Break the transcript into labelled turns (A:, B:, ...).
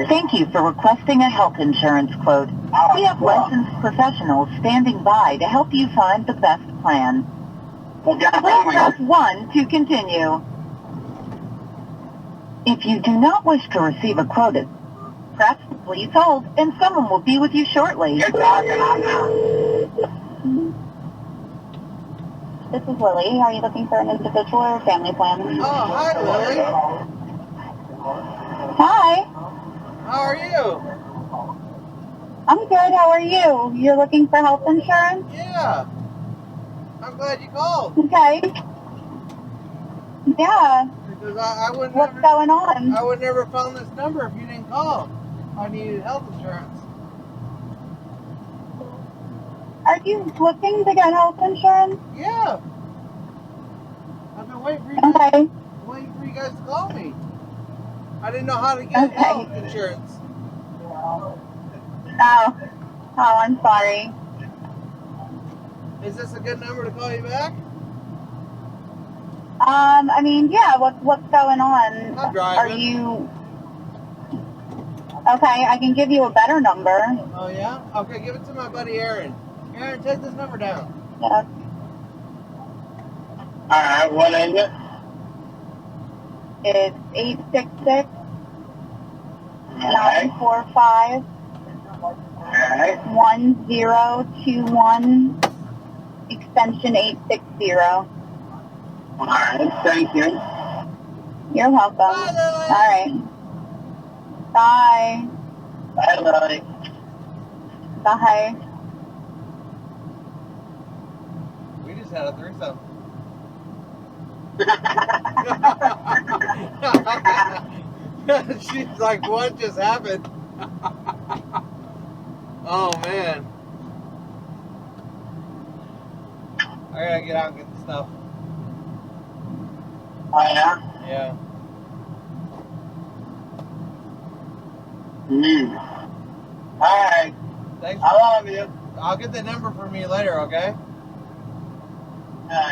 A: Thank you for requesting a health insurance quote. We have licensed professionals standing by to help you find the best plan. Please press 1 to continue. If you do not wish to receive a quote, press please hold and someone will be with you shortly. This is Lily. Are you looking for an individual or family plan?
B: Oh, hi, Lily.
A: Hi.
B: How are you?
A: I'm good. How are you? You're looking for health insurance?
B: Yeah. I'm glad you called.
A: Okay. Yeah.
B: Because I would
A: What's
B: never,
A: going on?
B: I would never found this number if you didn't call. I needed health insurance.
A: Are you looking to get health insurance?
B: Yeah. I've been waiting for you guys to call me. I didn't know how to get health insurance.
A: Oh, I'm sorry.
B: Is this a good number to call you back?
A: I mean, yeah, what's going on?
B: I'm driving.
A: Are you... Okay, I can give you a better number.
B: Oh, yeah? Okay, give it to my buddy Aaron. Aaron, take this number down.
A: Yeah.
C: Alright, what is it?
A: It's 866-945-1021, extension 860.
C: Alright, thank you.
A: You're welcome.
B: Bye, Lily.
A: All right. Bye.
C: Bye, Lily.
A: Bye.
B: We just had a threesome. She's like, what just happened? Oh, man. I gotta get out and get the stuff.
C: Oh, yeah?
B: Yeah.
C: Alright.
B: Thanks.
C: I love you.
B: I'll get the number from you later, okay?